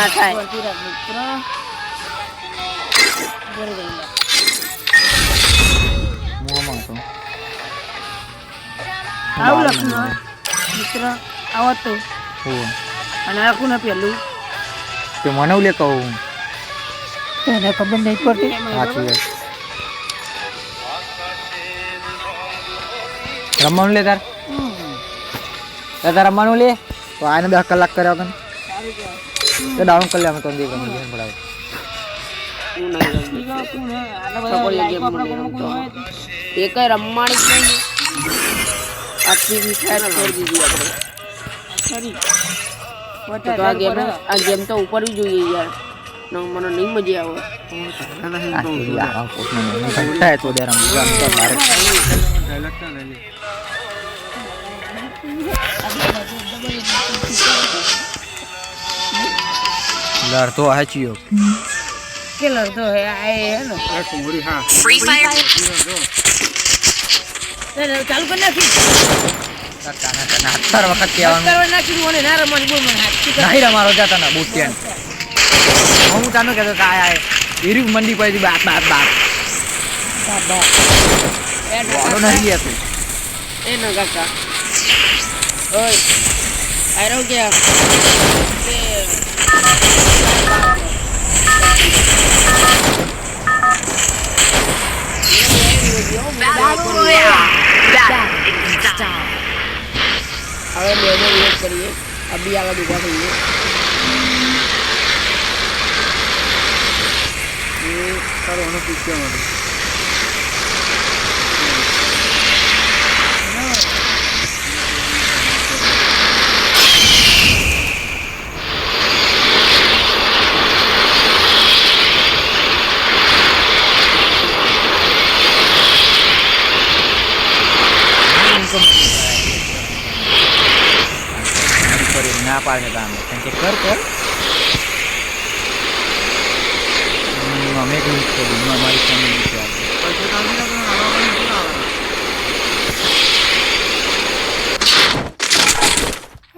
ના થાય મિત્ર મોમાં તો આવું લખનું મિત્ર આવત તો હો અને આખું ના પેલું તે મને લે કહું તને ખબર નહીં પડતી સાચી વાત રમવાનું લે તાર રમવાનું લે તો આને 10 કલાક કર્યા કન તો ડાઉન કરી લે અમે તો દે ગમે ગેમ પડાવે એ કઈ રમવાની જ નહીં આખી વિખાર છોડી દીધી આપણે આ ગેમ તો ઉપર જ જોઈએ યાર મને નહીં મજા ઘંટા તો દે રમ તો બારે लड़तो है चियो के लड़तो है आए है ना फ्री फायर चालू कर नाखी हर वक्त क्या करवा नाखी मोने ना रमन बोल मन हाथ नहीं रमारो जाता ना बूटियन हम जानो के तो काय आए इरी मंडी पे बात बात बात बाबा वालो नहीं है तू ए ना काका ओए आरो क्या હવે બેનો વિરોધ કરીએ અભી આગળ ઉભા થઈએ એ કરવાનો પીછે મને ના પાડે કામ કે કર અમે કઈ કરી મારી ફેમિલી છે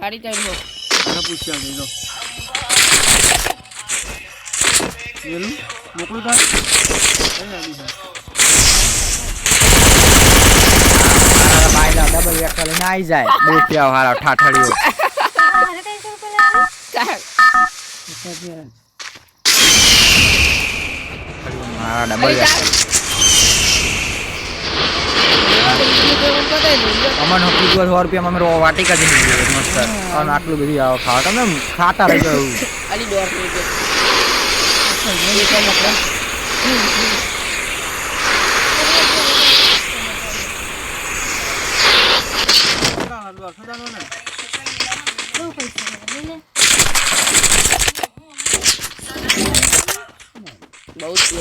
સારી ટાઈમ મને પૂછ્યા ગઈ લો એલું મોકલું તાર બાયલા ડબલ એક્સલ ને આવી જાય બોટિયા વાળા ઠાઠડીઓ ડબલ અમન કીધું 100 રૂપિયા અમે વાટિકા જઈ મસ્ત અને આટલું બધું આવો ખાવા તમે ખાતા રહી ગયું અલી દોર बहुत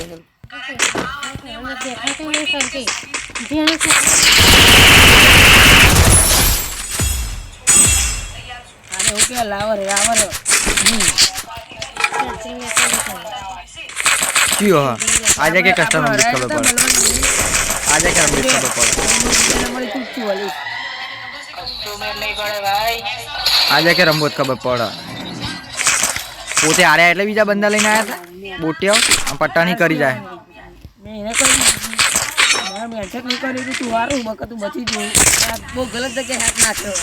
अरे हो गया लावर क्यों आजा के कस्टमर मिस खबर पड़ आजा के मिस खबर पड़ आजा के रंबोत खबर पड़ પોતે આર્યા એટલે બીજા બંદા લઈને આયા હતા બોટિયો આમ પટ્ટાની કરી જાય મેં એને કરી મેં અટક નહીં કરી તું વારું બકા તું બચી ગયો આ બહુ ગલત જગ્યાએ હાથ નાખ્યો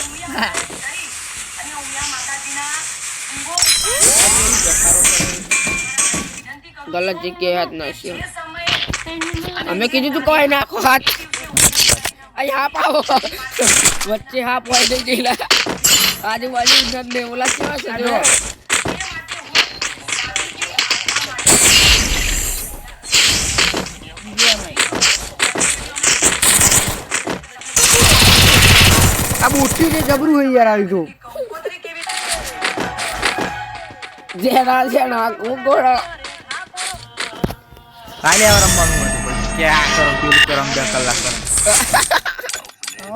ગલત જગ્યાએ હાથ નાખ્યો અમે કીધું તું કોઈ નાખો હાથ અહીં હાપ આવો વચ્ચે હાપ હોય દઈ જઈલા આજુબાજુ ને ઓલા કેવા છે જો આ બોટી જે જબરું હે યાર આવી તો જેના ગોળા કાલે આવ રમવાનું હતું કે આ કરો પેલું કરો 2 કલાક કરો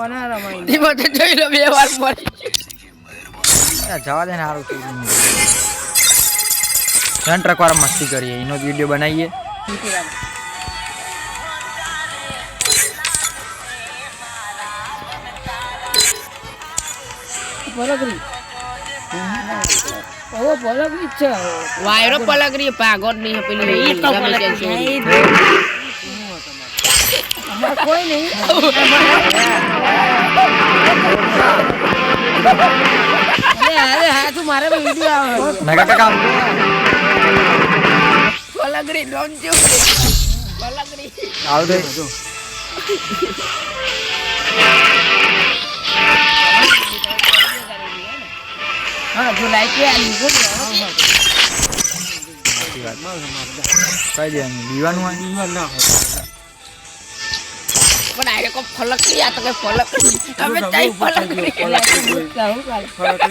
ઓના રમાઈ દીમો તો જોઈ લો બે વાર મરી જવા દે ને હારું તું ટ્રક વાળા મસ્તી કરીએ એનો વિડિયો બનાવીએ બરાબર ઓ પલક ની છે વાયરો પલક રહી ભાગો જ નહીં પેલી એ તો ગમે પલક ત્યાં નહીં. છોડી. અમાર કોઈ નહીં અરે હા તું મારે વિડિયો આવે મેં કાકા કામ પલક રહી ડોન જો પલક રહી આવ દે હા જો લાઈક એ આલી જો કઈ દે દીવાનું હોય પણ આરે કો ફલક રહી આ તો કે ફલક અમે ચાઈ ફલક રહી કહું કાલે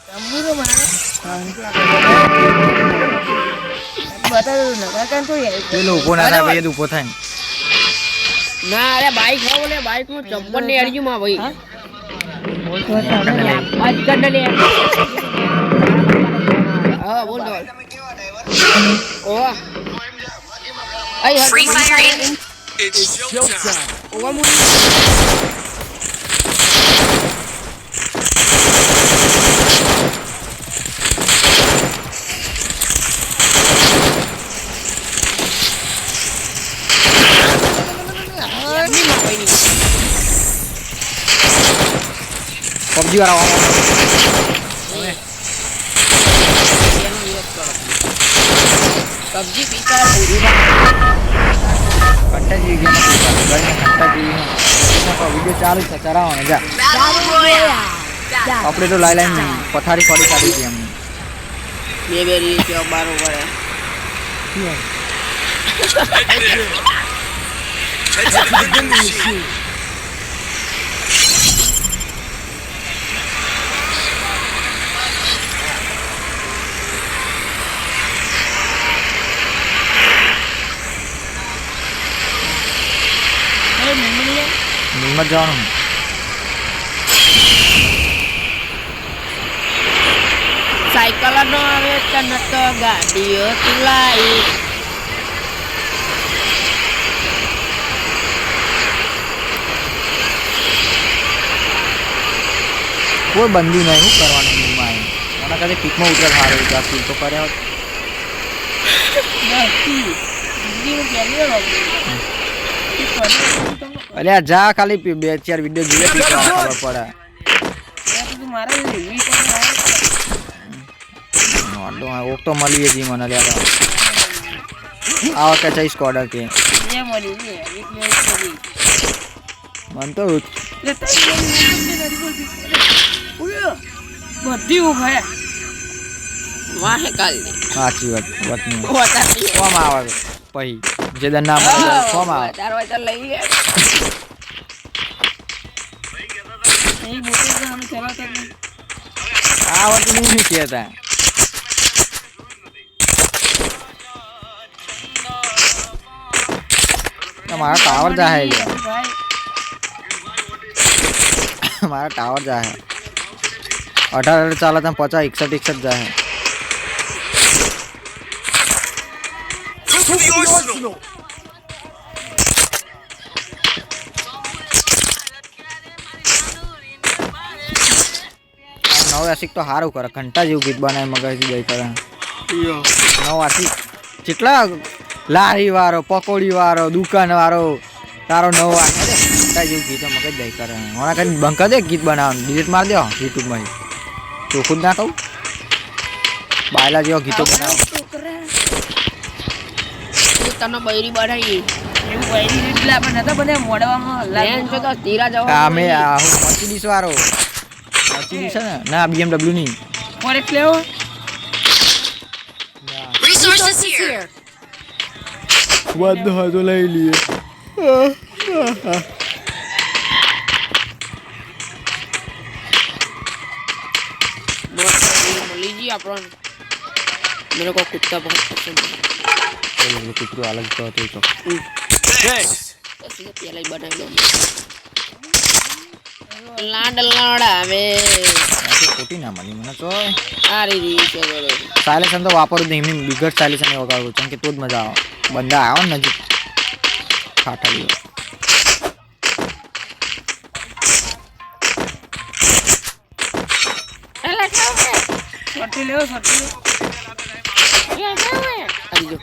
તંબુરો મારે બતાવ ના કાકા તો યાર પેલો ઉભો ના થાય ભાઈ એ ઉભો થાય ના અરે બાઈક હો બોલે બાઈક નું ચંપલ ને અડજુ માં ભાઈ આજ કડ લે હા બોલ બોલ ઓ આઈ Free Fire in. ઓ મુની પબજી વાળા પબજી પીતા પૂરી ઘંટા જેવી ગેમ ઘંટા જેવી વિડીયો ચાલુ છે ચરાવવાનો જા Battle Royale. આપણે તો લાઈ લાઈન પથારી ફરી કાઢી હતી એમને બે રીત કે બારો પડે નિમત જવાનું સાયકલ નો આવે તન તો ગાડીઓ તુલાઈ કોઈ બંધી નહીં શું કરવાનું નિર્માણ એના કદી પીકમાં ઉતર સારું ત્યાં ફીલ તો કર્યા હોત. અલ્યા જા ખાલી બે ચાર વિડીયો જોઈએ પીકમાં ખબર પડે નોટો ઓક તો મળી જી મને લ્યા આ વખતે જઈ સ્કોડર કે મન તો બધી ઉભા વાહે કાલ દે સાચી વાત વતની વતાતી કોમ આવે પછી જે દન ના મળે કોમ આવે તાર હોય તો લઈ લે એ મોટો અમે ચલાવતા જ નહીં આ વખતે નહીં કહેતા મારા ટાવર જાહે મારા ટાવર જાહે 18 ચાલે તો 50 61 જાહે To the arsenal. નવ આશિક તો સારું કરે ઘંટા જેવું ગીત બનાવે મગજથી દઈ કરે નવ આશિક જેટલા લારી વાળો પકોડી વાળો દુકાન વાળો તારો નવ ઘંટા જેવું ગીતો મગજ દઈ કરે હમણાં કઈ બંધ કરી દે ગીત બનાવવાનું ડિલીટ મારી દો યુટ્યુબમાં ચોખ્ખું જ ના કહું બાયલા જેવા ગીતો બનાવો તને બૈરી બનાવી એવું બૈરી એટલે આપણે નતા બને મોડવામાં લેન છો તો ધીરા જાવ અમે મર્સિડીસ વાળો મર્સિડીસ છે ને ના BMW ની ફોરેક્સ લેવો Resources here. બધો તો લઈ લઈએ लीजिए अपन मेरे को कुत्ता बहुत पसंद है કૂતરું અલગ તો હતું તો ऐसे पहले ही बना लो लाड लड़ावे ખોટી ના મળી મને તો आ रही चलो સાયલેન્સર તો વાપરું જ નહીં એમની બિગર સાયલેન્સર ને વગાડવું કેમ કે તો જ મજા આવે બંદા આવે ને નજીક ફાટાડી છોટી લેવો છોટી આવી જો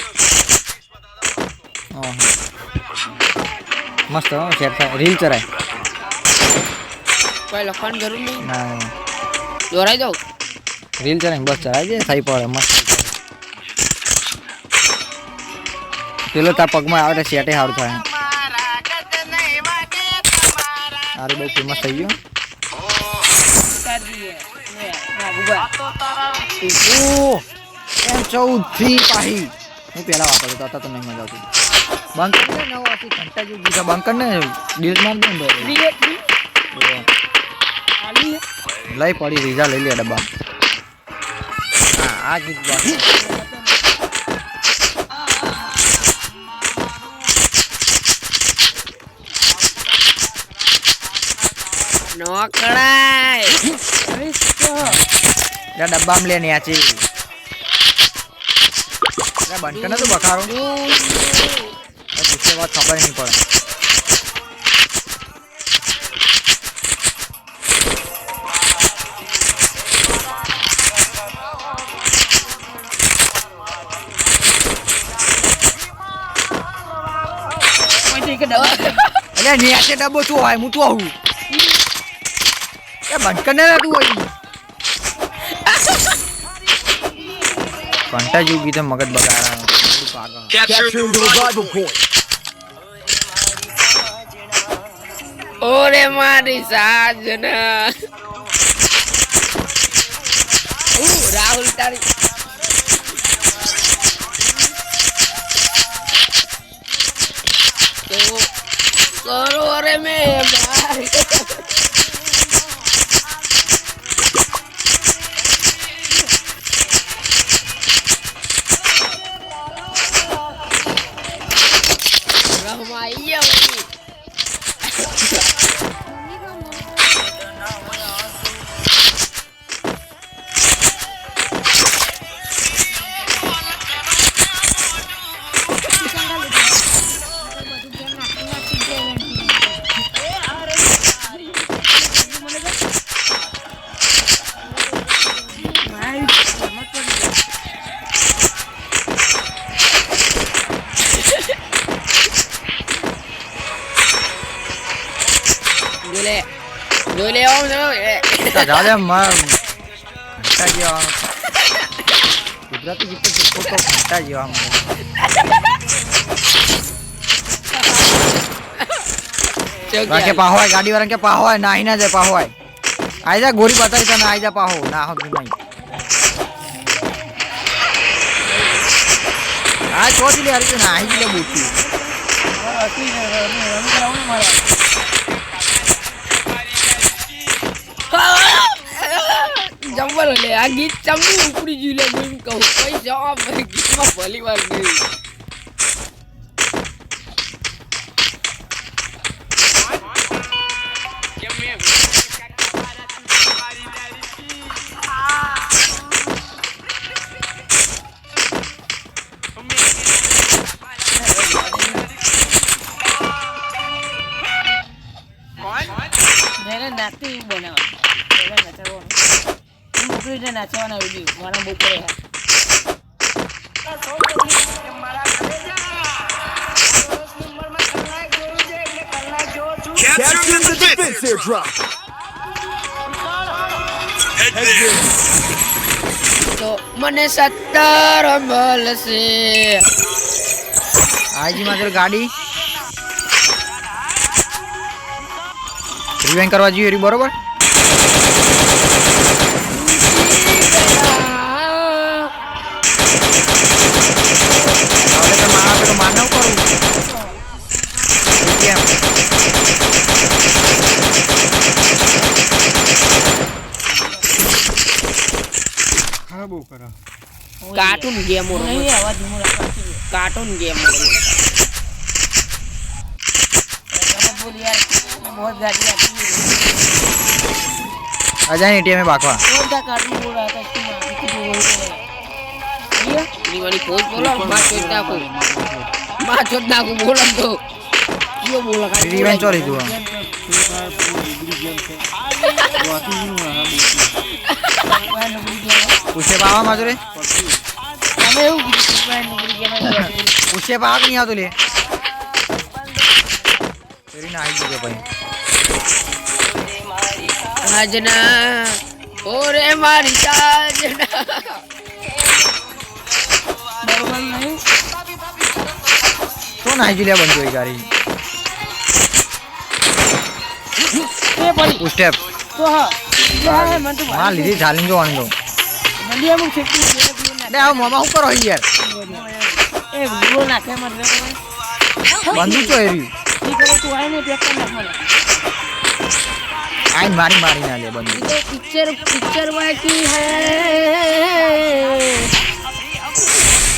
ઓહો. મસ્ત હો સેટ થાય રીલ ચરાય કોઈ લખવાની જરૂર નહીં ના દોરાઈ દઉં રીલ ચરાય બસ ચરાય દે થઈ પડે મસ્ત પેલો તાર પગમાં આવે તો સેટે સારું થાય સારું બહુ ફેમસ થઈ ગયું એમ 14 થી પાહી હું પેલા વાપરતો હતો તો નહીં મજા આવતી બંકર ને નવો હતી ઘંટા જેવું ગીતા બંકર ને ડીલ માર દે ને લઈ પડી રીઝા લઈ લે ડબ્બા હા આ ગીત બાકી નોકડાય યા ડબ્બામાં લે ને આચી યા બંકર ને તો બખારો પૂછે વાત ખબર નહીં પડે અલ્યા નીચે ડબ્બો તું હોય હું તું આવું એ બંકર ને તું હોય ઘંટા જેવું ગીતે મગજ બગાડા Capturing the revival point. ઓરે મારી સાજના રાહુલ તારી તો કરો રે મે ભાઈ જોઈ લે આવ દાદા ઘંટા જેવા ગુજરાતી ગીત ફોટો ઘંટા જેવા કે પાહોય ગાડી વાળા કે પાહોય નાહી ના જાય પાહોય આઈ જા ગોરી બતાવી તને આઈ જા પાહો ના હો નહીં આ ચોથી લે હરી નાહી લે બુટી જબર લે આ ગીત ચમની ઉપડી ગયું લે હું કહું કઈ જવાબ ગીતમાં ભલી વાર ગઈ નાચતી બનાવવાનું મોકલી નાચવાના વિડીયો મારા બહુ પડે Capturing the defense airdrop. Head there. તો મને 17 મળશે આઈજી માં ગાડી રિવાઇન્ડ કરવા જોઈએ બરોબર માનવ કરું કેમ હા બહુ કરો કાર્ટૂન ગેમો નહીં આવા ધીમો રાખવાનું કાર્ટૂન ગેમો बोल यार बहुत गाड़ी आती है अजय एटीएम में बाकवा कौन सा कार्टून बोल रहा था इसकी माँ की बोल रहे ये दीवानी खोज बोलो मां चोदना को बोलो तो क्यों बोला का रिवेंज चोरी तू પૂછે પાવા માં રે તમે એવું કીધું ભાઈ નોકરી કેમાં પૂછે પાવા કે નહીં આવતું લે ફેરી ના આવી ગયો ભાઈ આજના ઓરે મારી સાજના બરોબર નહીં તો ના આવી લે બંધ હોય ગાડી એ પડી પૂછે તો હા લે મન તો માં લીધી ચાલીને જોવાનું તો મંડિયા માં છે લે આવ મામા શું કરો યાર એ વિડિયો નાખે મત રે બંધુ તો એરી ઈ કરે તું આઈને પેક કર નાખ મને આઈ મારી ના લે બંધુ तो पिक्चर बाकी है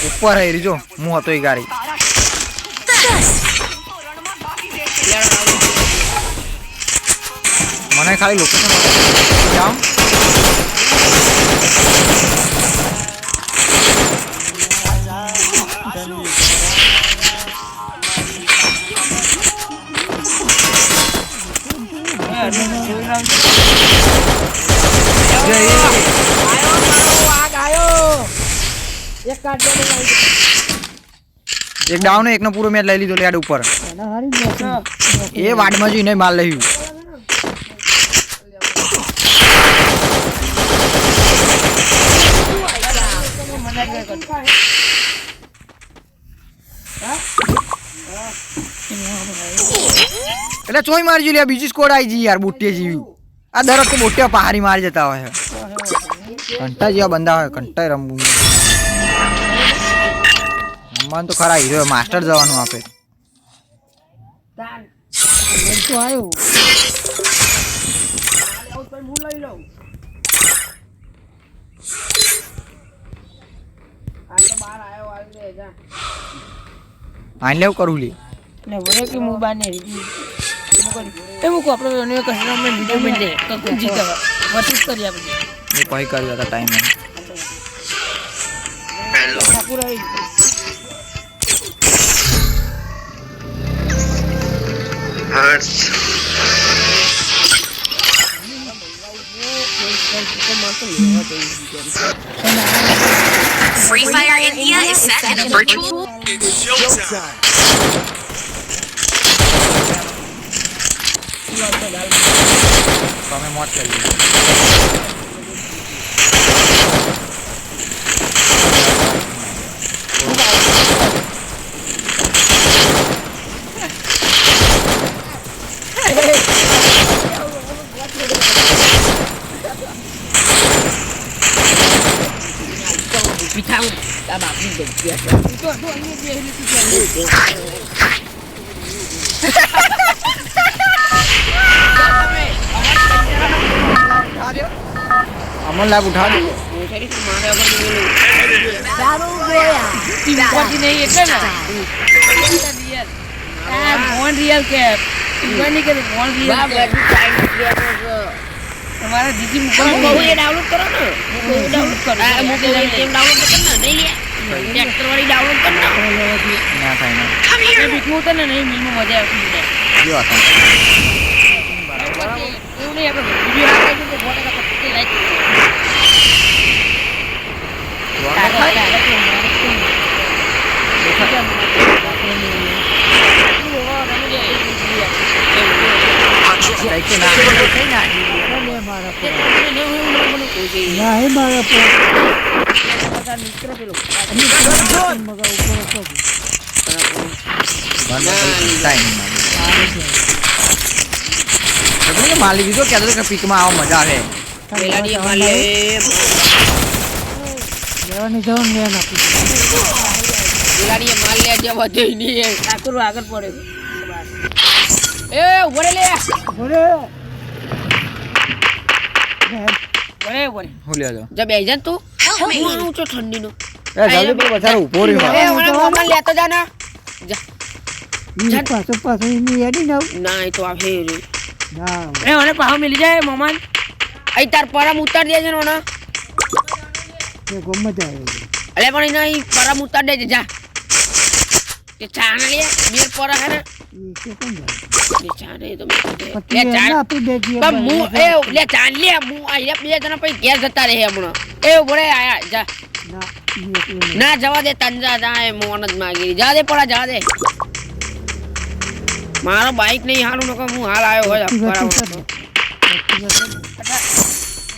ઉપર હે જો હું હતો એ ગાડી મને ખાલી લોકેશન જાઉં એક ડાઉન એકનો પૂરો મેચ લઈ લીધો લેડ ઉપર એ વાડમાં જઈને માલ લઈ એટલે ચોઈ મારી જોઈ લે બીજી સ્કોડ આવી જી યાર બુટ્ટે જીવ્યું આ દર વખતે બોટ્યા પહાડી મારી જતા હોય કંટા જેવા બંદા હોય કંટા રમવું રમવાનું તો ખરા હીરો માસ્ટર જવાનું આપે તો આવ્યો આઈ લેવ કરું લે ને વરે કે મુ બાને રીજી એ મુ કો આપણે એને કસરા મે વિડિયો મે દે કકુ જીતા વટિસ કરી આપણે હું કઈ કર્યો હતા ટાઈમ ઠાકુર આવી Free Fire India is set in a virtual. It's showtime. તમે મોટ કરી લીધી पिठाऊ अब आपने देख दिया અમન લાગ ઉઠા દે ઇમ્પોર્ટી નહીં એટલે ને રિયલ આ ફોન રિયલ કે ઇમ્પોર્ટી કે ફોન રિયલ કે તમારા દીદી મુકવા ये डाउनलोड करो ना डाउनलोड करो गेम डाउनलोड करना नहीं लिया ट्रैक्टर वाली डाउनलोड करना ના થાય ના એ બીકું તો ને નહીં મીનું મજા આવતી ને જો હતા એવું નહીં આપણે વિડિયો નાખીએ તો ફોટો પત્તી લાઈક કઈ કે ના કઈ ના માલી દીધો કે તો પીકમાં આવો મજા આવે પેલાની માલે પેલાની માલ લે જે વધે નહીં ઠાકુર આગળ પડે એ ઉભરે લે બરે બરે હું લે જો જબ બેજન તું હું આવું છું ઠંડીનો એ જલ્દી પર બચારો ઉભો રહ્યો એ મને મોબાઈલ લેતો જા ના જા ના એ તો આ ફેર એ મને પાહો મિલી જાય મમાન અહીં તાર પરમ ઉતાર દેજે ને મને અલે પણ એના અહીં પરમ ઉતાર દેજે જા તે ચાણ લે મેર પર હે ને લે ચાને તો લે ચાન પણ મુ એ લે ચાન લે મુ આ બે જણા પછી ઘેર જતા રહે હમણાં એ બોલે આયા જા ના જવા દે તંજા જાય મોન જ માગી જા દે પડા જા દે મારો બાઈક નહીં હાલું નકો હું હાલ આવ્યો હોય બરાબર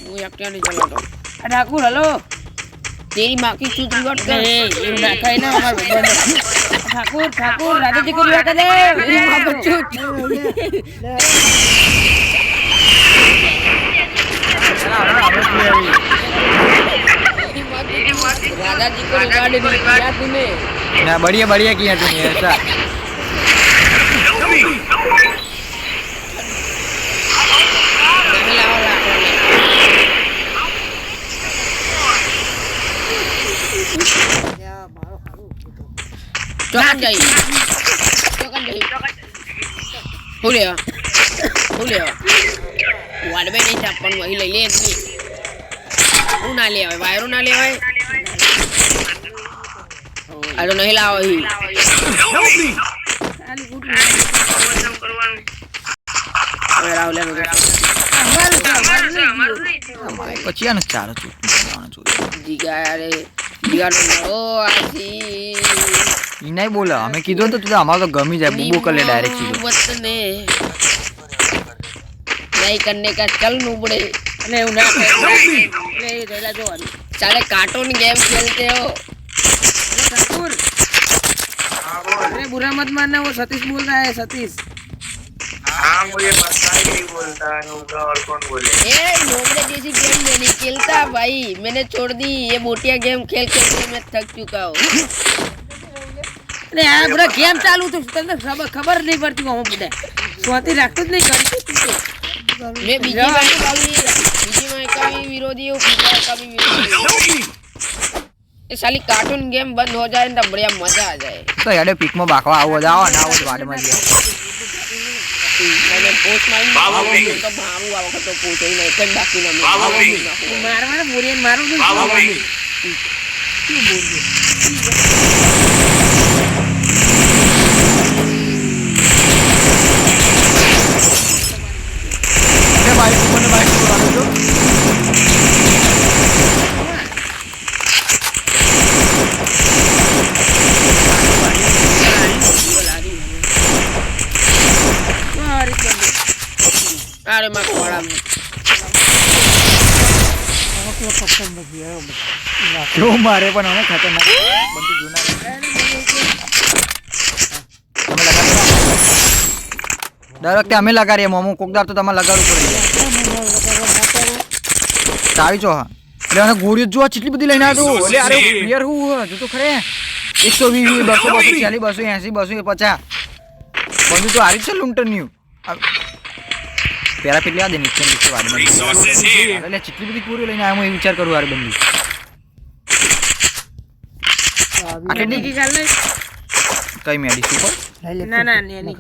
હું એકલા નહીં ચલાવતો ઠાકુર હલો તેરી માँ की चूत रिवर्ट कर એવું ના ખાય ને અમાર ઠાકુર ઠાકુર રાધેજી કરી વાત દે तेरी माँ को चूत दादाजी को रिकॉर्ड नहीं किया तूने ना बढ़िया बढ़िया किया तूने ऐसा ચોકન જઈ હું લેવા વાડવે નહીં ચાપવાનું અહીં લઈ લે એમની હું ના લેવાય વાયરો ના લેવાય આ તો નહીં લાવો અહીં હવે રાવ લે પછી આને ચાલો જીગા યાર જીગાનો નળો આસી ઈ નહીં બોલે અમે કીધું તો તું અમારે તો ગમી જાય બુબુ કરે ડાયરેક્ટ સીધો વતને નહીં કરને કા ચલ નુબડે અને એવું ના થાય એટલે એ રહેલા જોવાનું साले कार्टून गेम खेलते हो ठाकुर अरे बुरा मत मानना वो सतीश बोल रहा है सतीश हाँ मुझे पता ही नहीं बोलता नूबड़ा और कौन बोले ए नोबड़े जैसी गेम मैं नहीं खेलता भाई मैंने छोड़ दी ये बोटिया गेम खेल खेल के मैं थक चुका हूँ अरे यार बुरा गेम चालू तो तने खबर नहीं पड़ती हम बुढ़े स्वाति रखते नहीं करती मैं बीजीएमआई का भी विरोधी हूँ फ्री का भी विरोधी हूँ ये साली कार्टून गेम बंद हो जाए ना बढ़िया मजा आ जाए તો યાડે પીકમાં બાકવા આવો જાવ ના આવો વાડમાં જ मैंने पोस्ट मारी तो मारू आ वक्त तो पोस्ट ही नहीं कन बाकी ना मारवा ना बुरियन मारो नहीं क्यों बोल रहे બાઈક ઉપર બાઈક વાળો જો अरे मैं कोड़ा में જો મારે પણ હવે ખતરનાક બંદૂક જૂના દર વખતે અમે લગાડીએ મોમો કોકદાર તો તમારે લગાડવું પડે ચાવી છો હા એટલે અને ગોળીઓ જો કેટલી બધી લઈને આવ્યો એટલે અરે ક્લિયર હું જો તો ખરે 120 200 240 280 250 બધું તો હારી છે લૂંટન ન્યુ પેલા પેલી આ દે નીચે નીચે વાડમાં એટલે કેટલી બધી પૂરી લઈને આવ્યો હું એ વિચાર કરું હારે બંદી आटे की गाल नहीं કઈ મેડી સુપર ना ना नहीं नहीं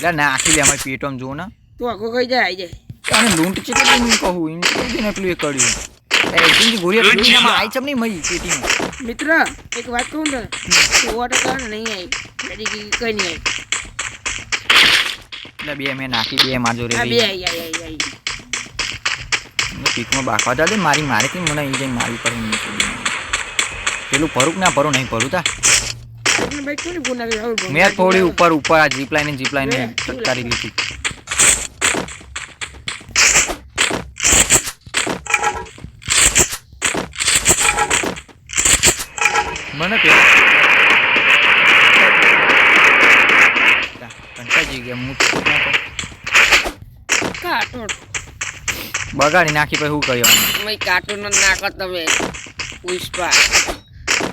લે નાખી લે અમારી પેટમાં જો ને तू आको कहीं जाए आई जाए અને લૂંટ છે કે હું કહું ઇન ને પેલું એ કર્યું એ ઇનકી ગોળીઓ પેલી માં આઈ ચમ નહીં મઈ પેટીમાં मित्र एक बात कहूँ तो तू ऑर्डर कर नहीं आई मेरी की कहीं नहीं आई એટલે બે મેં નાખી બે માજો રે अभी आई आई आई आई પીકમાં બાકવા જાદે મારી મારે કે મને ઈ જઈ મારી પર પેલું ભરું ના ભરું નહીં ભરું તા अपने भाई क्यों नहीं बोलना और મેં થોડી ઉપર ઉપર આ જીપ લાઈન ચટકારી લીધી મને પેલા કંટાજી ગયા હું कार्टून બગાડી નાખી પછી શું કર્યું मैं कार्टून नाको तमे पुष्पा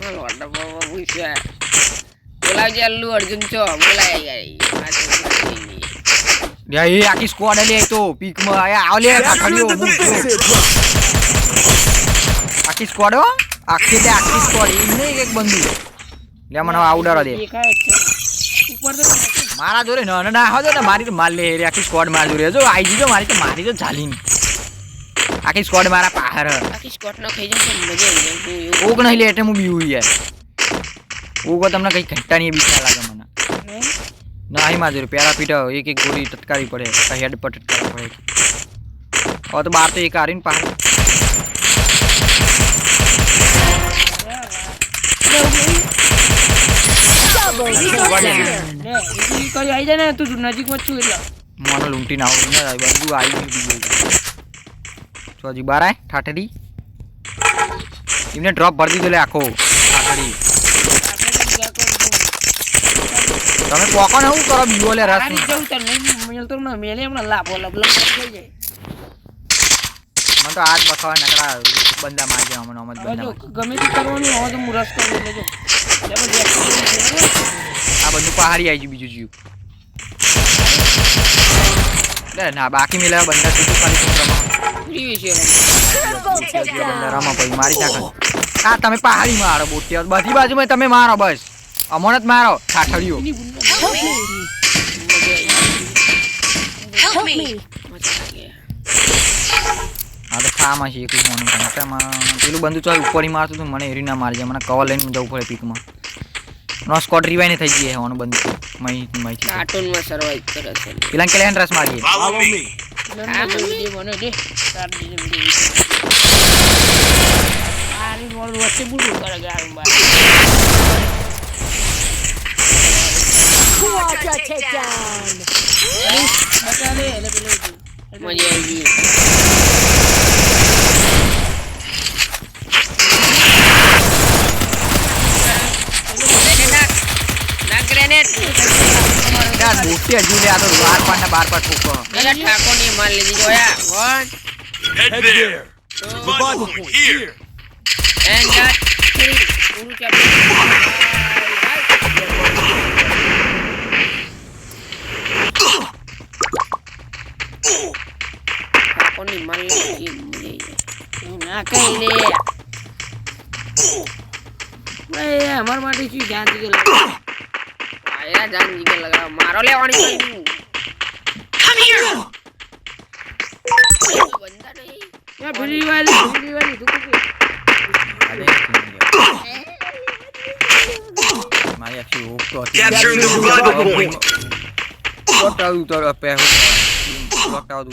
लोडा बाबा पुष्पा बोला जे अल्लू अर्जुन छो बोला યા એ આખી સ્ક્વોડ લે તો પીકમાં આયા આવ લે કાખડીઓ આખી સ્ક્વોડ હો આખી સ્ક્વોડ ઈ નહીં એક બંદુ લે મને આવડારો દે देखा है ऊपर तो મારા જોરે ના ના હો ને મારી તો માર લે રે આખી સ્ક્વોડ માર જોરે જો આઈ જીજો મારી તો ચાલી ની આખી સ્ક્વોડ મારા પાહર आखी स्कॉट ना खाई जाए तो मजा आ जाए ઓગ નહીં લે એટલે હું બીવું યાર ઓગો તમને કઈ ઘંટાની બીક ના લાગે મને ના અહીં માં પેલા પીટા એક એક ગોળી ટટકાવી પડે હેડ પર ટટકાવવા પડે હવે તો બાર તો એક આરીને પાછળ આવી જાય ને તું નજીકમાં છું એટલે મને લૂંટી ના આવું ને બધું આવી ગયું તો હજી બાર આય ઠાઠડી એમને ડ્રોપ ભરી દીધો લે આખો ઠાઠડી તમે પોકો ને શું કરો બીજો લે રસ જવું તો નહીં મળતો ને મેલે હમણાં લાભો લબલબ થઈ જાય મને તો આજ બખાવા નકરા બંદા મારી ગયા મને અમત બંદા જો ગમે તે કરવાનું હોય તો હું રસ કરું એટલે જો આ બધું પહાડી આવી ગયું બીજું જીવ લે ના બાકી મેલા બંદા સુધી ખાલી બંદા રામા ભાઈ મારી નાખો આ તમે પહાડી મારો બોટિયા બધી બાજુમાં તમે મારો બસ અમોને જ મારો ઠાઠડીઓ Help me. હા તો ખામાં છે એકલું હોનું પેલું બંદુ ચાલ ઉપર મારતું હતું મને એરી ના મારી જાય મને કવર લઈને જવું પડે પીકમાં નો સ્કોટ રિવાઇન થઈ ગઈ હોનું બંદુ મહી કાર્ટૂનમાં સર્વાઈવ કરે છે પેલા કે લેન રસ મારીએ Follow me. મને દે તાર દીજે આરી મોર વચ્ચે બુડું કરે ગામ બાર Quadra takedown. બતા લે એટલે પેલું મજા આવી ગઈ ના ગ્રેનેડ યાર બોટી હજુ લે આ તો 12 પાટ ઠોકો પેલા ઠાકોરની માર લીધી જોયા 1 Head there. Revival point here. and that 3 પૂરું ચાલે ઠાકોરની માર લીધી ના કઈ લે ભાઈ અમાર માટે શું જાન દીકે આયરા જાન જીગર લગા મારો લેવાની કઈ Come here. બંદા નહીં યા ભૂલી વાલી તું કે મારી આખી ઓપ તો Capturing the revival point. કોટા ઉતર પે કોટા ઉતર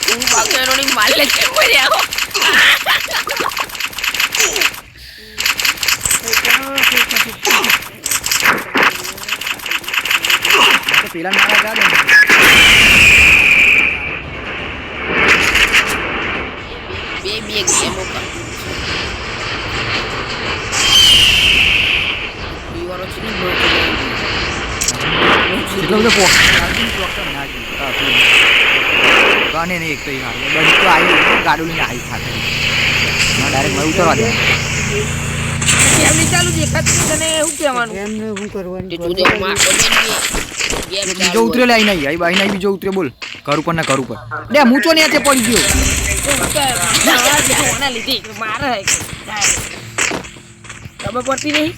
તું બાકેરોની માર લે કે મરી આવો પેલા મારા જા દે બે ગેમો કર ઈવારો છે એટલો બધો પોક ગાને ને એક તો યાર બધી તો આવી ગાડું લઈને આવી ખાતે ના ડાયરેક્ટ મેં ઉતરવા દે કેમની ચાલુ દેખાતું તને શું કહેવાનું તે તું જો માં ગેમ બીજો ઉતરે લે આઈ નહીં આઈ બીજો ઉતરે બોલ ઘર ઉપર ના ઘર ઉપર લે મૂચો ને તે પડી ગયો ઓના લીધી મારે ખબર પડતી નહીં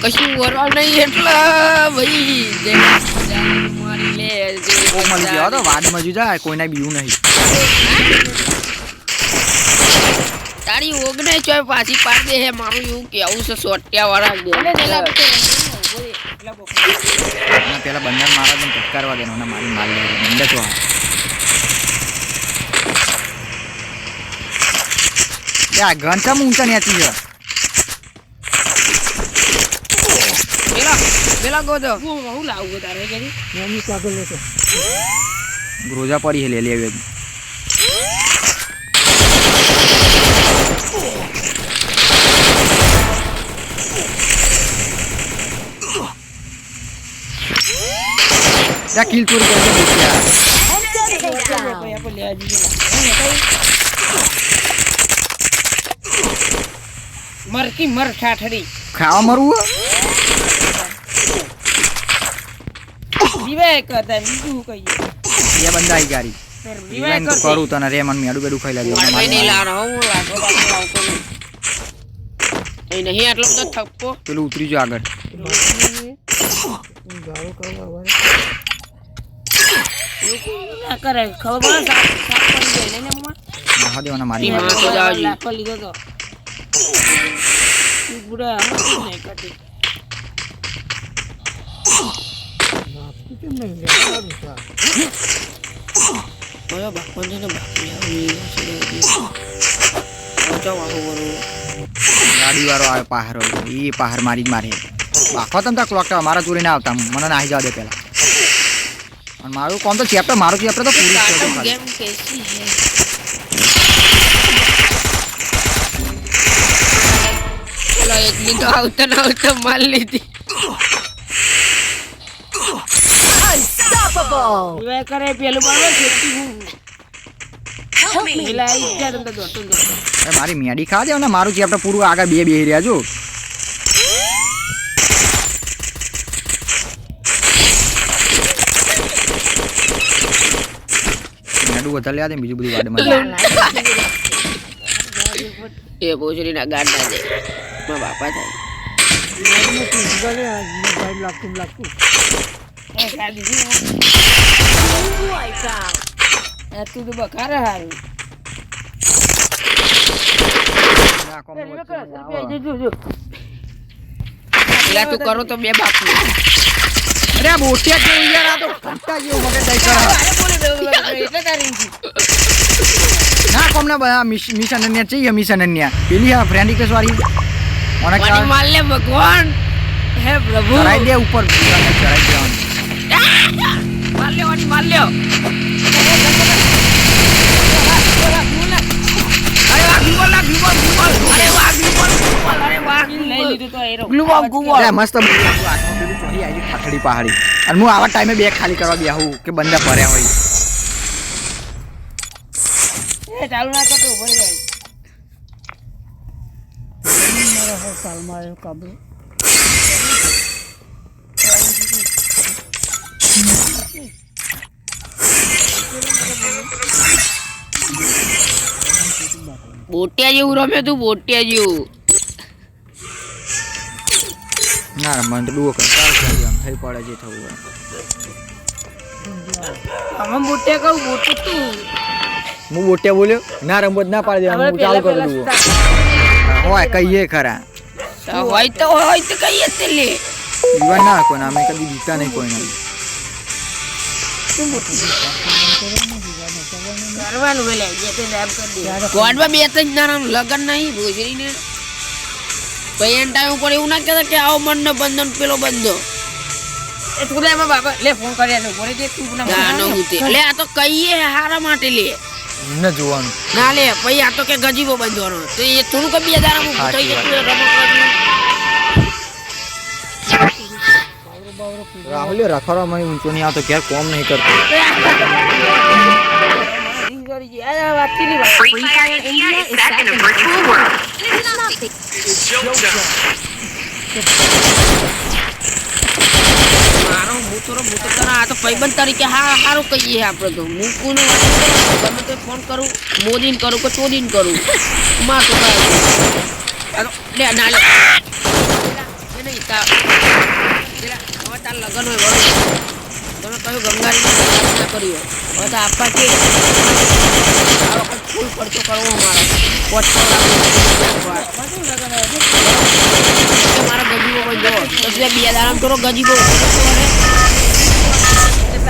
કશું વરવા નહીં એટલા ભાઈ મારી લે કોક મળી ગયો તો વાડ મજી જાય કોઈના બીવું નહીં તારી ઓગને ચોય પાછી પાડ દે હે મારું એવું કેવું છે સોટિયા વાળા પેલા બંદર મારા દે ટટકારવા દેનો ને મારી માલ લે બંદર તો યા ઘંટા ઊંચા નેતી છે પેલા ગોદો હું લાવું તારે કરી ગ્રોજા પડી હે લે લે યા કિલ ચોરી કરી દે મરકી મર ઠાઠડી ખાવા મરવું વિવેક કરતા બીજું કહીએ એ બંદા આઈ ગાડી વિવેક તો કરું તને રે મન મેડું બેડું ખાઈ લાગ્યો નહીં લાનો હું લાગો પાછો આવતો નહીં નહીં આટલો બધો થપ્પો પેલું ઉતરી જો આગળ ના કરે ખબર સાફ પડી જાય ને મમ્મા નાખવા દેવાના મારી ટીમ માં તો જાવ જી. લાખો લીધો તો તું બુડા નહીં કાઢી ઓય બાપોને તો બાકી આવી છે જાવ આવો વરો ગાડી વાળો આવે પહાડ એ પહાડ મારી જ મારે આખો તમ તા ક્લોક મારા ચોરી ના આવતા મને નાહી જવા દે પેલા અને મારું કોમ તો ચેપ્ટર મારું ચેપ્ટર તો પૂરું જ છે તો ખાલી. ગેમ કેસી હે ચલો એકલી તો આવતા માર લીધી Unstoppable. એવા કરે પેલું બાબા ખેતી હું Help me. પેલા આવી ગયા તમને દોડતો એ મારી મેડી ખા દે ને મારું ચેપ્ટર પૂરું આગળ બે બેહી રહ્યા જો મેડું વધારે લ્યા દે બીજું બધું વાડમાં એ ભોજરી ના ગાડા દે મારા બાપા થાય એ ગાડી થી Wipe out. તું તો બખારે હારું પેલા તું કરો તો બે બાપુ અરે બોટિયા કેવું યાર આ તો ઘંટા જેવું મગજ દઈ કરે એટલે તારી ના કોમ ના બધા મિશન અન્યા चाहिए મિશન અન્યા પેલી આ ફ્રેન્ડ રિક્વેસ્ટ વાળી ઓને પાણી કહેવાય માર લે ભગવાન હે પ્રભુ ચડાઈ દે ઉપર ચડાઈ દેવાનું માર લ્યો માર લ્યો અરે વાહ ગુગલ ના ગુગલ અરે વાહ ગુગલ અરે વાહ લઈ લીધું તો એરો ગુગલ ગુગલ અરે મસ્ત પેલું ચોરી આવી ઠાઠડી પહાડી અને હું આવા ટાઈમે બેગ ખાલી કરવા બેહું કે બંદા ભર્યા હોય એ ચાલુ ના કરતો ભરી જાય બોટિયા જેવું રમે તું બોટિયા જેવું ના મને તો ડુઓ કંટાળ થઈ આમ થઈ પડે જે થવું હોય અમે મોટે કહું મોટું તું હું બોટિયા બોલ્યો ના રમત ના પાડી દે હું ચાલુ કરી દઉં હોય કહીએ ખરા હોય તો કહીએ તે લે દીવા ના કોઈને અમે કદી દીતા નહીં કોઈને કરવાનું વેલે જે તે લેબ કરી દે ગોડમાં બે ત્રણ જણા લગન નહીં ભોજરીને પછી એન ટાઈમ ઉપર એવું ના કહેતા કે આવો મન બંધન પેલો બંધો એ તું લે એમાં બાબા લે ફોન કરી આલો બોલે દે તું ના ના નો હુતે લે આ તો કહીએ હારા માટે લે ન જોવાનું ના લે પછી આ તો કે ગજીબો બંધવાનો તો એ થોડું કે બે દાડા હું થઈ જતું રમકડું રાહુલ રખડવા મને ઊંચો નહીં આવતો ક્યારે કોમ નહીં કરતો Free Fire India is back in a virtual world. It's not big. It's showtime. મારો મૂતરો આ તો ભાઈબંધ તરીકે હારું કહીએ આપણે તો હું કોઈને ગમે તે ફોન કરું મોદીને કરું કે ચોદીને કરું માર તો લે ના લે નહીં તા હવે તાર લગન હોય બરોબર તમે કહ્યું ગંગારીને ના કર્યો હવે તો આપવા કે આ વખત ફૂલ ખર્ચો કરવો મારો 5 મારા ગજીબો કોઈ જો તો બે દાડામાં થોડો ગજીબો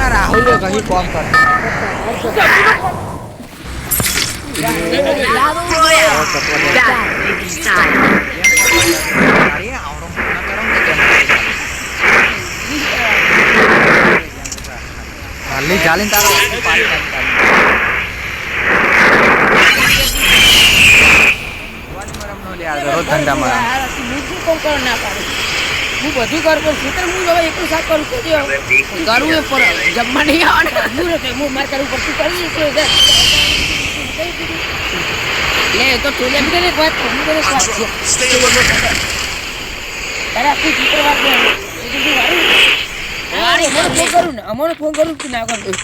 રાહુલ કहीं કોમ કર હાલી ચાલીને તારો ધંધા મારા હું બધું કરું પણ ખેતર હું હવે એકલું શાક કરું તો કરવું એ પર જમવા નહીં આવવાના હું મારે કરવું પડતું કરી લે તો તું હું તને એક વાત કહું, હું તને એક વાત કહું. Stay alert. તારે આખું ચિત્ર વાત કરવાનું. એ તો શું વારું? અરે, મને ફોન કરું ને અમને ફોન કરું કે ના કરું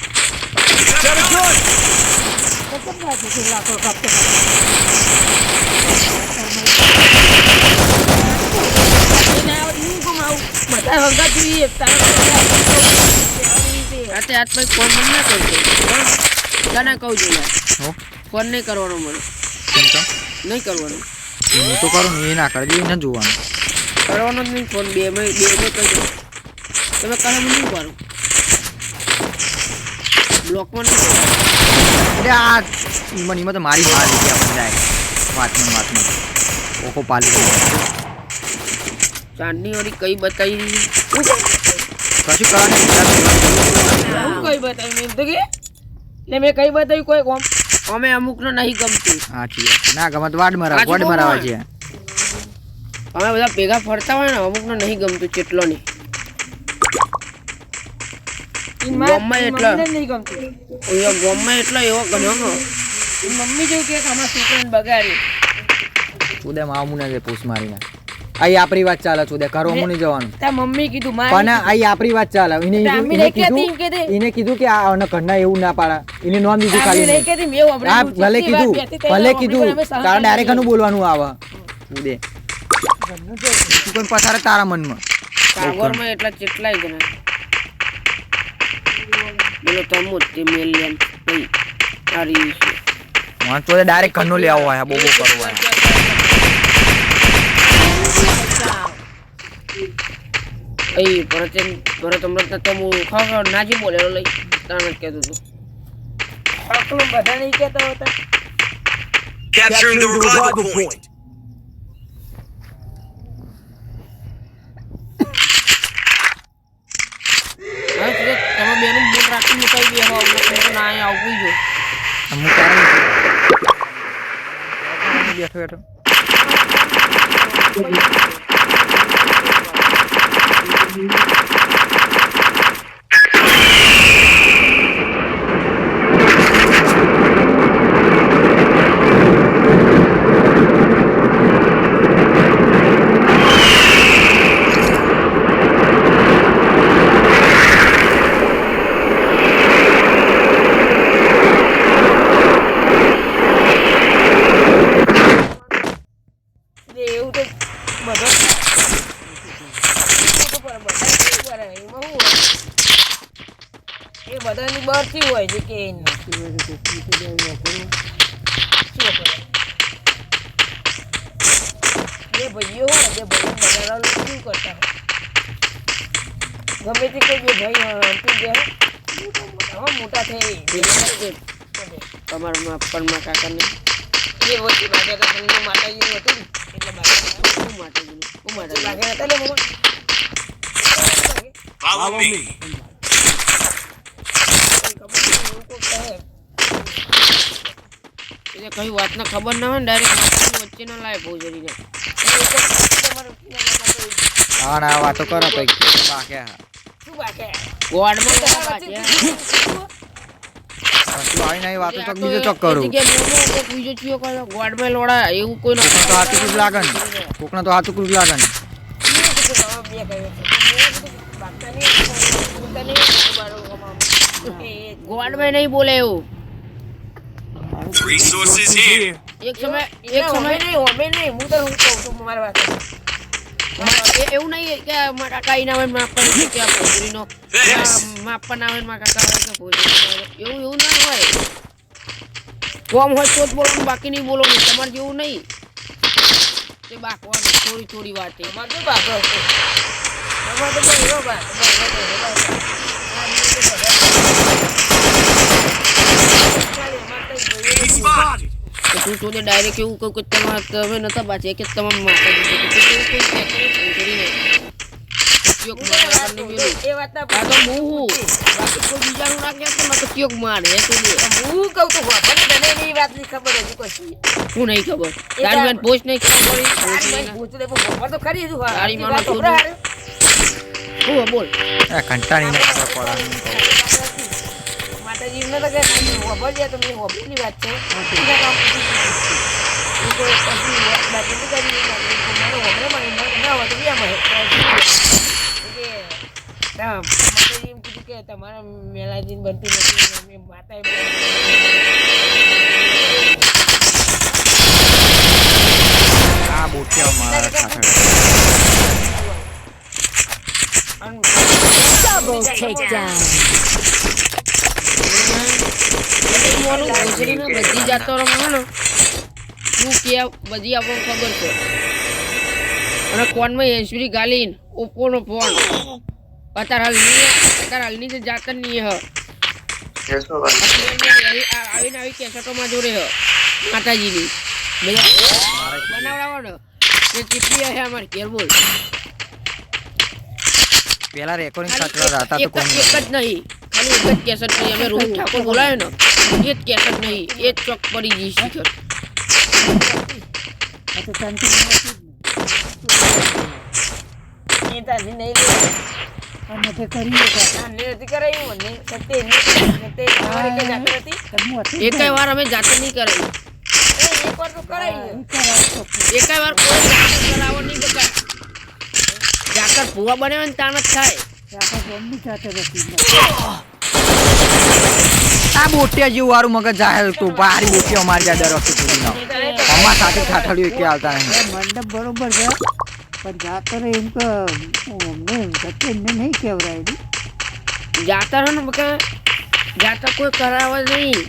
હાથે હાથ પછી ફોન બંધ ના કરજો તને કહું છું યાર હો ફોન નહીં કરવાનો મને કેમ તો નહીં કરવાનો હું તો કરું ને એ ના કરજો એને જોવાનું કરવાનો જ નહીં ફોન બે કહી દો તમે કહે હું નહીં કરું બ્લોકમાં નહીં કરું. એટલે આ ઈમાં તો મારી માર લીધી આપણે જાય વાતમાં ઓકો પાલી ચાંદની વાળી કઈ બતાવી કશું કરવાનું હું કઈ બતાવ્યું મેં તો કે એટલે મેં કઈ બતાવ્યું કોઈ કોમ અમે અમુકને નહીં ગમતું સાચી ના ગમત વાડ મરાવા છે અમે બધા ભેગા ફરતા હોય ને અમુકને નહીં ગમતું ચેટલો નહીં ગોમમાં એટલા નહીં ગમતું ગોમમાં એટલો એવો ગણ્યો મમ્મી જેવું કે અમારા છોકરાને બગાડી ઉદય મામુને જે પૂછ મારીને આઈ આપણી વાત ચાલે છે ઉદય કરો હું નહીં જવાનું તાર મમ્મી કીધું મારે પણ આઈ આપણી વાત ચાલે એને કીધું કે આ ઘરના એવું ના પાડા એને નોમ દીધું ખાલી હા ભલે કીધું તારા ડાયરેક્ટ એનું બોલવાનું આવે ઉદય તું કોઈ પસાર તારા મનમાં કાગોરમાં એટલા ચેટલાય જણા બોલો તમો તે મેલિયન ભાઈ આ રીલ છે મને તો ડાયરેક્ટ ઘરનો લેવો હોય બહુ કરવો હોય ભરત અમૃત તો હું ખબર નાજી બોલેલો લઈ તાણ જ કહેતું હતું આટલું બધા નહીં કહેતા હોતા Capturing the revival point. હા તમે બેનું બોલ રાખી મુકાઈ ગયો હવે ના અહીંયા આવવું જો હું તારા બેઠો બેઠો એવું તો બધા એ બધાની બહારથી હોય છે કે જે ભાઈઓ હોય જે ભાઈઓ બધા લોકો શું કરતા હોય ગમે તે કોઈ જો ભાઈ હંપી ગયા મોટા થઈ તમારા માપનમાં કાકાને એ વચ્ચે બાકી હતા તમને માતાજી હતું ને એટલે બાકી શું માટે બાકી હતા ને મમ્મા Follow me. એટલે કઈ વાતના ખબર ના હોય ને ડાયરેક્ટ વચ્ચે ના લાય બહુ જરીને હા ના વાતો કરો કઈક બાક્યા શું બાકી ગોડમાં તું આવી નહીં વાતો તો બીજો ચોક કરું બીજો ચિયો કર્યો ગોડમાં લોડા એવું કોઈ ના તો હાથું કુછ લાગે ને કોકના તો હાથું કુછ લાગે ને ગોડમાં નહીં બોલે એવું Resources here. એક સમય નહીં હું તો હું કહું છું મારી વાત એવું નહીં કે મારા કાકા ના હોય માપન કે ભોજરીનો માપન ના હોય મારા કાકા હોય કે ભોજરી એવું ના હોય કોમ હોય તો જ બોલવાનું બાકી નહીં બોલવાનું તમારે જેવું નહીં તે બાકવાનું થોડી વાતે અમારે તો બાપરો છે અમારે તો બહુ બાપ Spotted. તો તું તો ડાયરેક્ટ એવું કહું કે તમે નતા બાચે કે તમામ માતાજી એ વાતના બાકી કોઈ બીજાનું ના કહેતો ને તો ક્યોક મારે હું કહું તો ભલે તને એની વાતની ખબર હજી કશી હું નહીં ખબર તારી મને પોસ્ટ નહીં ખબર તો ખરી હજુ તારી માનો હું બોલ કંટાળીને ખબર પડે માતાજી ને તો કે ખબર છે તો મેં હોબીની વાત છે તમારા મેલાજી બનતું નથી માતા આ બોટિયા મારા ખાખર Double takedown. મોનું ભોસડીને બધી જાતો રમે ને શું કે બધી આપણને ખબર છે અને કોનમાં એસરી ગાલીન ઓપ્પોનો ફોન અત્યારે હાલની જે જાતર નહીં હ આવીને આવી કેસેટોમાં જોડે હ માતાજીની બનાવડાવો ને એ ચીપલી હે અમારે ઘેર બોલ પેલા રેકોર્ડિંગ સાચવા હતા તો એક જ નહીં ખાલી એક જ કેસેટ નહીં અમે રોહિત ઠાકોર બોલાયો ને એ જ કેસેટ નહીં એ જ ચોક પડી ગઈ શિખર એકાય વાર અમે જાતે નહીં કરાવી એકાય વાર કોઈ જાતે કરાવો નહીં બકા જાતર ભૂવા બનાવે ને તાણ જ થાય આ બોટિયા જેવું વારું મગજ જાહેર તો બારી બોટિયા મારી જાય દર વખતે પૂરી ના અમારા સાથે ઠાઠડિયું કે આવતા નહીં મંડપ બરોબર છે પણ જાતર એમ તો અમને નહીં કહેવરાય જાતર હે ને બકા જાતર કોઈ કરાવે નહીં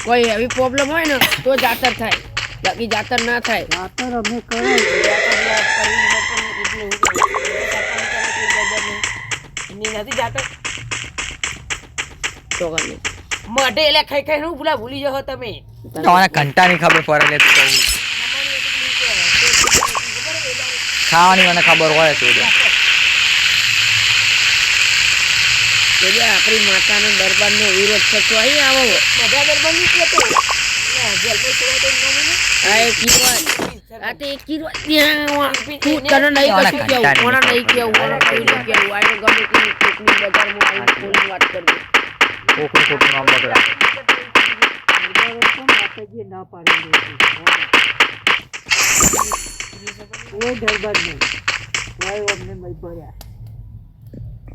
કોઈ એવી પ્રોબ્લેમ હોય ને તો જાતર થાય બાકી જાતર ના થાય જાતર અમે કરાય મઢે એટલે ખાઈ ખાઈ હું ભૂલી જાઓ તમે તમારે ઘંટાની ખબર પડે એટલે કહું ખાવાની મને ખબર હોય તો આપણી માતાના દરબારનો વિરોધ થતો અહીં આવો બધા દરબાર ની કેતો આ એક કીધું આ તો એક કીધું તું તને નહીં કશું કેવું કોના નહીં કેવું કોના કોઈ નહીં કેવું આ ગમે તેની કોકની બજારમાં આવીને કોની વાત કરવી કોકનું ખોટું નામ બગડા ના પાડી કોઈ દરબાર નહીં કોઈ અમને મય પડ્યા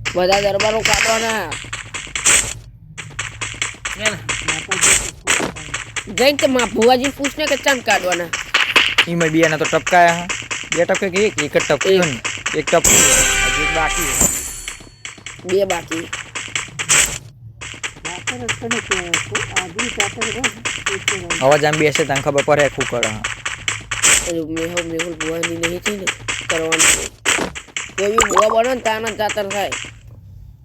બધા દરબારો કાઢવાના જઈને તો માં ભુવાજી પૂછને કે ચાંદ કાઢવાના એમાં બિયાના તો ટપકાયા બે ટપકે કે એક જ ટપક્યું ને એક ટપક્યું હજી એક બાકી બે બાકી અવાજ આમ બેસે તને ખબર પડે શું કરે મેહુલ ભુવાની નહીં થઈ ને કરવાનું એવી ભુવા બને ને તાના જાતર થાય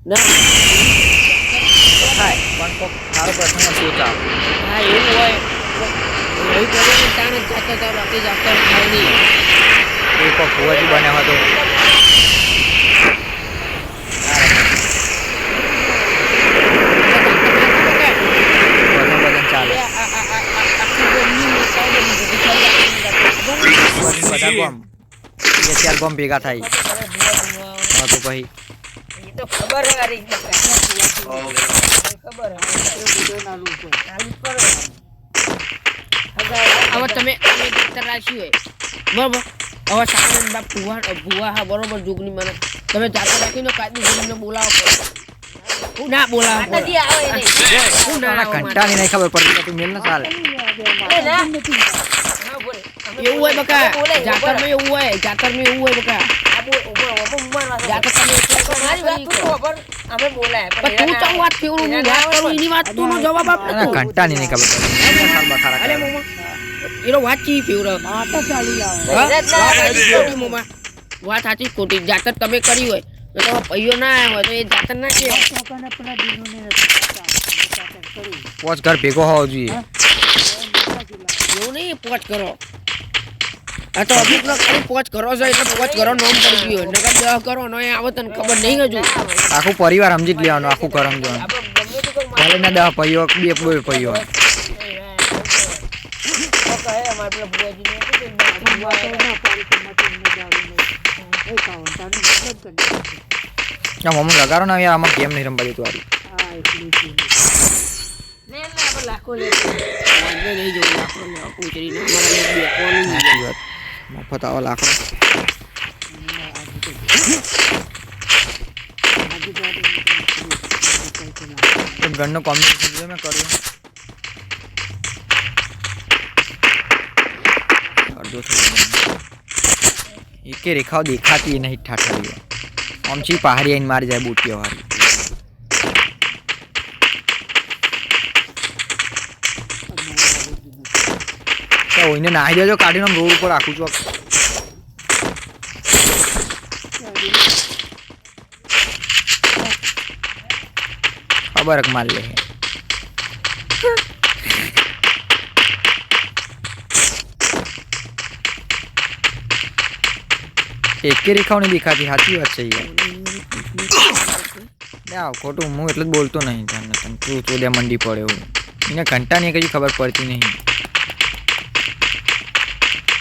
ના થાય પણ કોક સારો પ્રશ્ન શું ચાલ હા એવું હોય એવી કરે ને તાના જાતર થાય બાકી જાતર થાય નહીં એ કોક ભુવાજી બન્યો હતો ચાલે બધા ગોમ બે ચાર ગોમ ભેગા થાય તો પછી તો ખબર હે અરે ખબર હવે તમે રાખ્યું હોય બરોબર હવે સામાન બાપ ભુવા હા બરોબર જોગની મને તમે જાતે રાખીને કાયદી જોગને બોલાવો હું ના બોલાવો હું ના ઘંટાની નહીં ખબર પડતી તું મેલ ના ચાલે એવું હોય બકા જાતરમાં એવું હોય બકા જાતર તમે અમે બોલાય તું તો વાત કેવું હું વાત કરું એની વાત તું નો જવાબ આપ ઘંટાની નહીં ખબર પડતી અરે મોમા એનો વાત ચી ફેવરો આટા ચાલી આવે વાત સાચી ખોટી જાતર તમે કરી હોય તો તમે પૈયો ના આવ્યો હોય તો એ જાતર ના કે પોચ ઘર ભેગો હોવો જોઈએ એવું નહીં પોચ કરો આ તો અભિક નો ખાલી પોચ કરો છો એટલે પોચ કરો નોમ પડી ગયો નકર 10 કરો નો આવે તને ખબર નહીં હજુ આખું પરિવાર સમજી જ લેવાનું આખું કરમ જોવાનું ભલે ના 10 પૈયો બે પૈયો મમ્મી લગાડો ને યાર આમાં ગેમ નહીં રમવા દેતું વારી મફત આવો લાખો ઘરનું કોમ્બિનેશન મેં કર્યું એકે રેખાઓ દેખાતી નહીં ઠાઠડીઓ આમ છી પહાડી આવીને મારી જાય બુટીઓ વાળી તો ઓઈને નાહી દેજો કાઢીને આમ રોડ ઉપર રાખું છું ખબર માર લે એકે રેખાઓ નહીં દેખાતી સાચી વાત છે યાર ખોટું હું એટલે જ બોલતો નહીં તને તું ચોદ્યા મંડી પડે એવું એને ઘંટા ની કઈ ખબર પડતી નહીં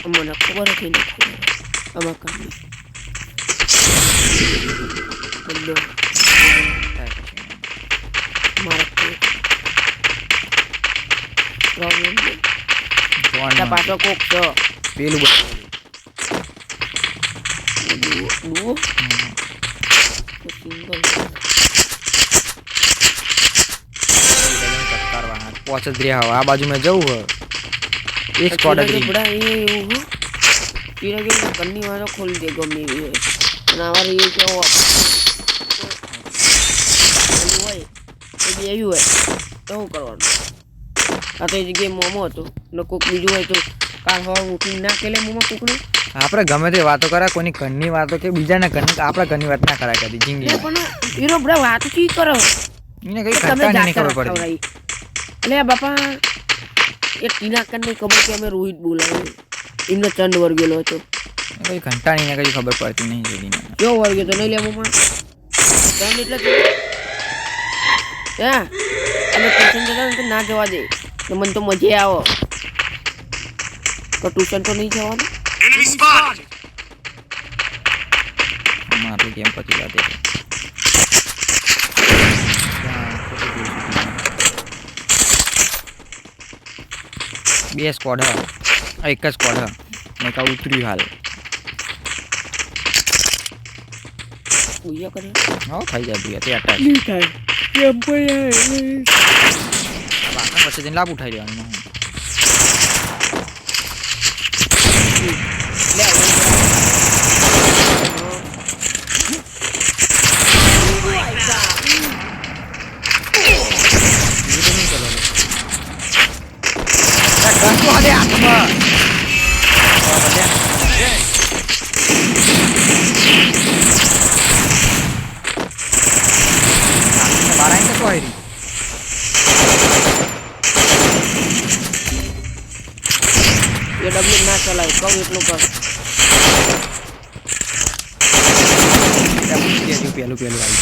મને ખબર હતી ને આમાં કામ બંધો મારા પ્રોબ્લેમ જોવાનું પાછો કોક છો પેલું દુઓ પોચ જ રહ્યા આ બાજુ મેં જવું હોય એક સ્કોડ જ રહી બડા એ એવું હો પીરા કે કન્ની વાળો ખોલી દે ગમે એવી હોય અને આવા એ કેવો હોય એ બી એવી હોય તો શું કરવાનું આ તો એ જગ્યાએ મોમો હતો ને કોક બીજું હોય તો કાલ હવા ઉઠીને ના કેલે મોમો કોકને આપણે ગમે તે વાતો કરા કોઈની ઘરની વાતો કે બીજાના ઘરની આપણા ઘરની વાત ના કરાય કદી જિંદગી પણ હીરો બડા વાત કી કરો એને કઈ ઘંટા નહીં ખબર પડતી અલે બાપા એ ટીના કન્ને ખબર કે અમે રોહિત બોલાવે એમનો ચંદ વર્ગેલો હતો કઈ ઘંટા નહીં કઈ ખબર પડતી નહીં જલ્દી કેવો વર્ગ્યો તો નહીં લે મમ્મા ચંદ એટલે હા અમે ટ્યુશન જતા તો ના જવા દે તો મને તો મજા આવો તો ટ્યુશન તો નહીં જવાનું Enemy spotted! મારું ગેમ પછી લાગે બે સ્કોડ હ એક જ સ્કોડ હ મેં કા ઉતરી હાલ ઉયા કરે હો થઈ જાય ભૂયા તે અટાય નહીં થાય કેમ પડ્યા બાકા પછી જઈને લાભ ઉઠાઈ દેવાનું gantu ada apa? Barang itu kau ini. Ya double na chalai kau itlo ka Dia pialu आई.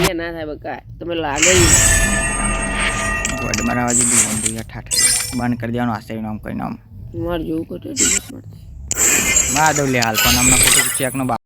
ये ना થાય બકા તમે લાગે ગોડ બનાવવા જેવું બંધ યાર ઠાઠ બંધ કરી દેવાનું આસ્તે નામ કરી નામ માર જેવું કટે ડિલીટ મારતે માં દો લે હાલ પણ હમણાં ફોટો ચેક નો